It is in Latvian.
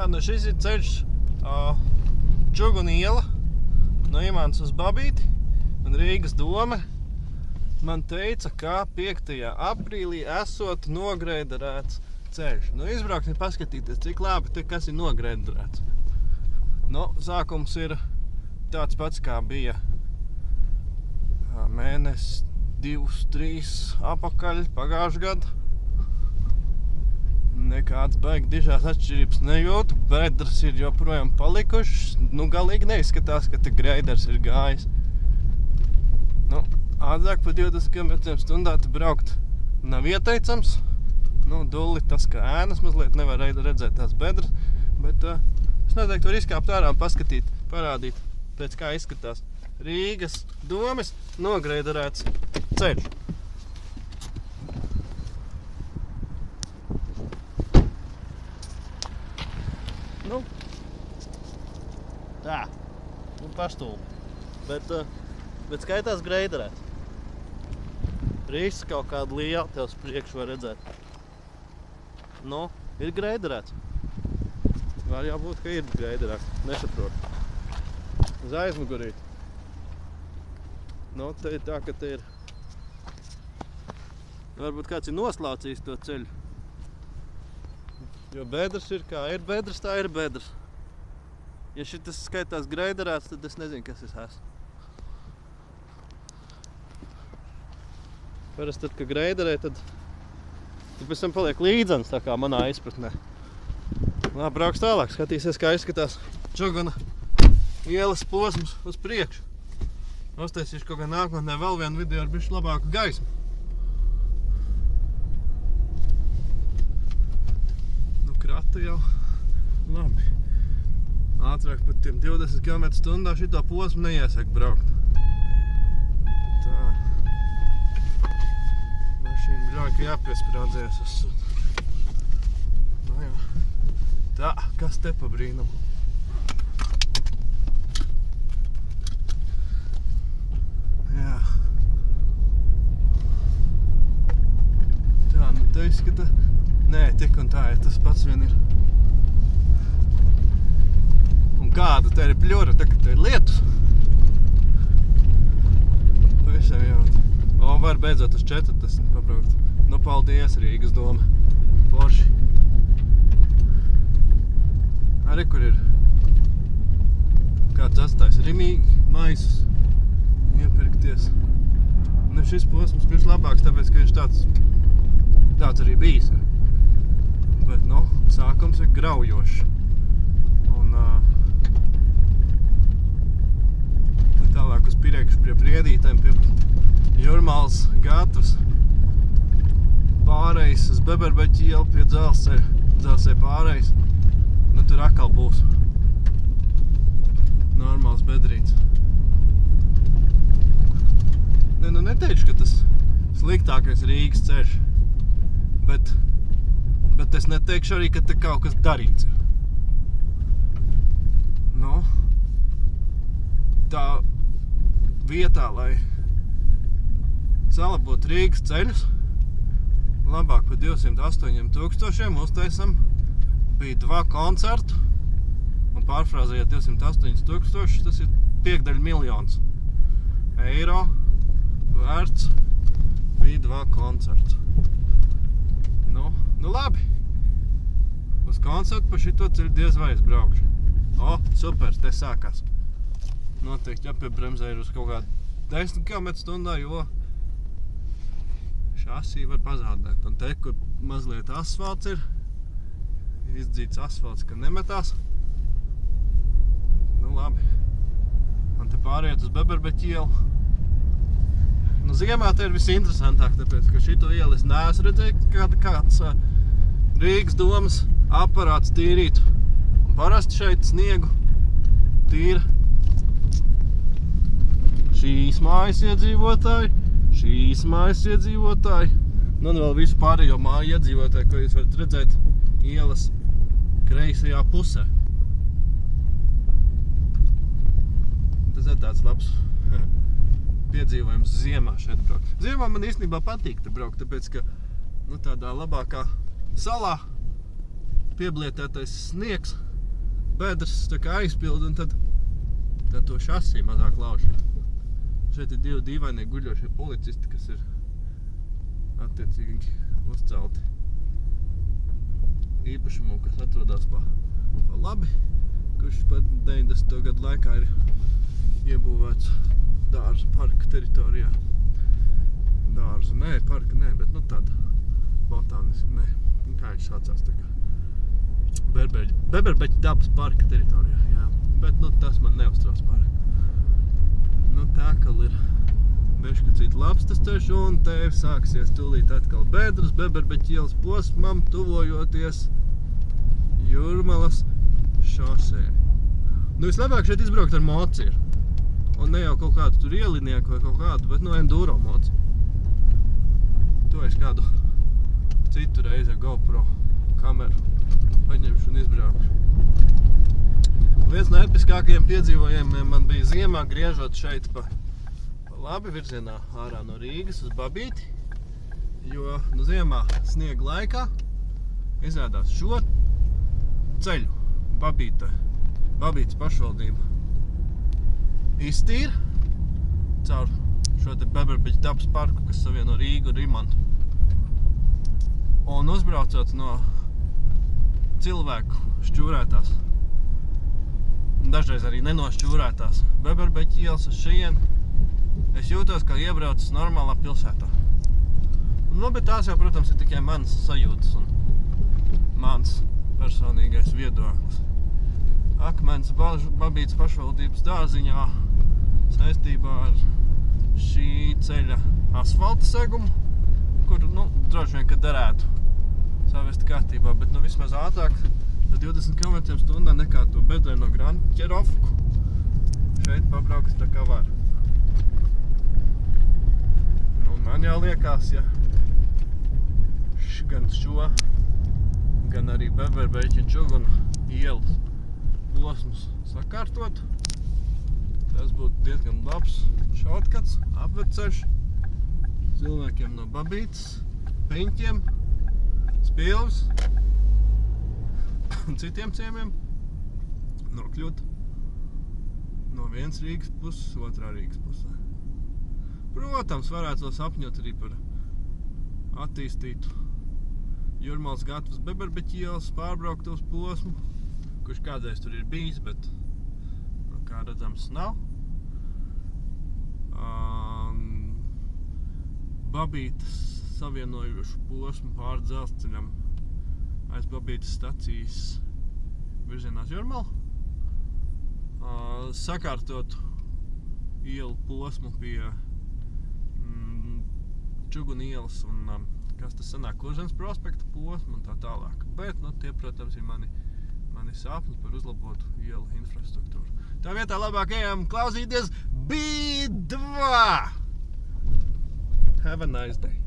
Tā, nu šis ir ceļš Čuguna iela no Imants uz Babīti, un Rīgas doma man teica, ka 5. aprīlī esot nogreiderēts ceļš. Nu, izbrauksim paskatīties, cik labi, kas ir nogreiderēts. Nu, sākums ir tāds pats, kā bija mēnesis 2-3 apakaļ pagājušajā gadu. Nekāds baigi dižās atšķirības nejūtu, bedres ir joprojām palikušas. Nu, galīgi neizskatās, ka te greiders ir gājis. Nu, ātrāk pa 20 km/h te braukt nav ieteicams. Nu, dulli tas, ka ēnas mazliet nevar redzēt tās bedres, bet es noteikti varu izkāpt ārā un paskatīt, parādīt, pēc kā izskatās Rīgas domes nogreiderēts ceļš. Nu, tā, nu paštūli, bet skaitās greiderēts. Rīgas kaut kādu lielu tev priekš var redzēt. Nu, ir greiderēts. Var jābūt, ka ir greiderēts, nesaprotu. Uz aizmugurīt. Nu, te ir tā, ka te ir... Varbūt kāds ir noslaucījis to ceļu. Jo bedres ir kā ir bedres, tā ir bedres. Ja šitas skaitās greiderēts, tad es nezinu, kas es esmu. Parasti tad, kad greiderē, tad pēc tam paliek līdzens, tā kā manā izpratnē. Labi, brauks tālāk, skatīsies, kā izskatās Čuguna ielas posms uz priekšu. Uztaisīšu kaut kā nākotnē vēl vienu video ar bišķi labāku gaismu. Nu, krata jau labi. Ātrāk pat tiem 20 km/h šito posmu neiesaka braukt. Tā. Mašīna bļauj, jāpiesprādzējas uz sunu. Nu jā. Tā, kas te pa brīnumu? Jā. Tā, nu te izskata... Nē, tik un tā, ja tas pats vien ir. Un kāda te ir pļura, tā, ka te ir lietus. Pavisam jaut. O, var beidzot uz 40 pabraukt. Nu, paldies, Rīgas doma. Forši. Arī, kur ir kāds atstājis rimīgi maisus iepirkties. Nu, šis posms bišķi labāks, tāpēc, ka viņš tāds arī bijis. Bet, nu, sākums ir graujošs. Un tālāk uz priekšu pie Priedītēm, pie Jurmāls gatavs. Pārējais uz Beberbeķi ielu pie dzelzceļa pārējais. Nu, tur atkal būs normāls bedrīts. Ne, nu neteikšu, ka tas sliktākais Rīgas ceļš, bet es neteikšu arī, ka te kaut kas darīts ir. Nu, tā vietā, lai salabot Rīgas ceļus, labāk pa 208 000 uztaisam bija 2 koncertu, un pārfrāzējot 208 000, tas ir 5 miljons eiro vērts bija 2 koncertu. Nu labi. Uz koncertu pa šito ceļu diez vai es braukšu. O, super, te sākās. Noteikti jāpiebremzē ir uz kaut kādu 10 km/h, jo šasī var pazādēt. Un te, kur mazliet asfalts ir, izdzīts asfalts, ka nemetās. Nu labi. Un te pāriet uz Beberbeķi ielu. Nu, ziemā te ir visinteresantāk, tāpēc, ka šito ielu es neesmu redzējis, kāds Rīgas domas aparāts tīrītu. Un parasti šeit sniegu tīra šīs mājas iedzīvotāji, nu un vēl visu pārējo māju iedzīvotāji, ko jūs varat redzēt ielas kreisajā pusē. Tas ir tāds labs piedzīvojums ziemā šeit braukt. Ziemā man īstenībā patīk te braukt, tāpēc, ka nu, tādā labākā salā pieblietētais sniegs bedres tā kā aizpilda, un tad to šasī mazāk lauž. Šeit ir divi dīvainie guļošie policisti, kas ir attiecīgi uzcelti īpašumu, kas atrodas pa labi, kurš pat 90. gadu laikā ir iebūvēts dārza parka teritorijā. Dārza, parka, bet tāda botāniska, kā viņš saucās tā kā. Beberbeķa dabas parka teritorijā, jā. Bet, tas man neuztrauc pārāk. Tā, ka ir beškacīt labs tas ceļš, un te sāksies tūlīt atkal Bedras, Beberbeķa ielas posmam, tuvojoties Jūrmalas šosē. Vislabāk šeit izbraukt ar mocīru. Un ne jau kaut kādu tur ielinieku vai kaut kādu, bet enduro moci. To es kādu citu reizi ar GoPro kameru paņemšu un izbraukšu. Viens no episkākajiem piedzīvojumiem man bija ziemā, griežot šeit pa labi virzienā ārā no Rīgas uz Babīti, jo ziemā sniega laikā izrādās šo ceļu Babītes pašvaldība iztīra caur šo te Beberbeķa dabas parku, kas savieno Rīgu un Rimantu. Un uzbraucot no cilvēku šķūrētās, dažreiz arī nenošķūrētās Beberbeķa ielas uz šajien, es jūtos, kā iebraucis normālā pilsētā. Bet tās jau, protams, ir tikai manas sajūtas un mans personīgais viedoklis. Akmens Babītes pašvaldības dārziņā saistībā ar šī ceļa asfalta segumu, kur, droši vien, ka derētu savest kārtībā, bet vismaz ātrāk 20 km/h nekā to bedreno Granķerovku šeit pabraukt tā kā var. Man jau liekas, ja gan šo, gan arī Beberbeķa un Čuguna ielas posmus sakārtot, tas būtu diezgan labs šortcuts, apvedceļš cilvēkiem no Babītes, Piņķiem, Spilvas un citiem ciemiem nokļūt no vienas Rīgas puses, otrā Rīgas pusē. Protams, varētu sapņot arī par attīstītu Jūrmalas gatavas Beberbeķa ielas pārbrauktos posmu, kurš kādreiz tur ir bijis, bet kā redzams nav. Babītes savienojušu posmu pār dzelzceļam aiz Babītes stacijas virzienā uz Jūrmalu. Sakārtot ielu posmu pie Čuguna ielas un kas tas sanāk Kurzemes prospekta posmu un tā tālāk. Bet, tie, protams, ir mani sapņi par uzlabotu ielu infrastruktūru. Tā vietā labāk ejam klausīties B2! Have a nice day!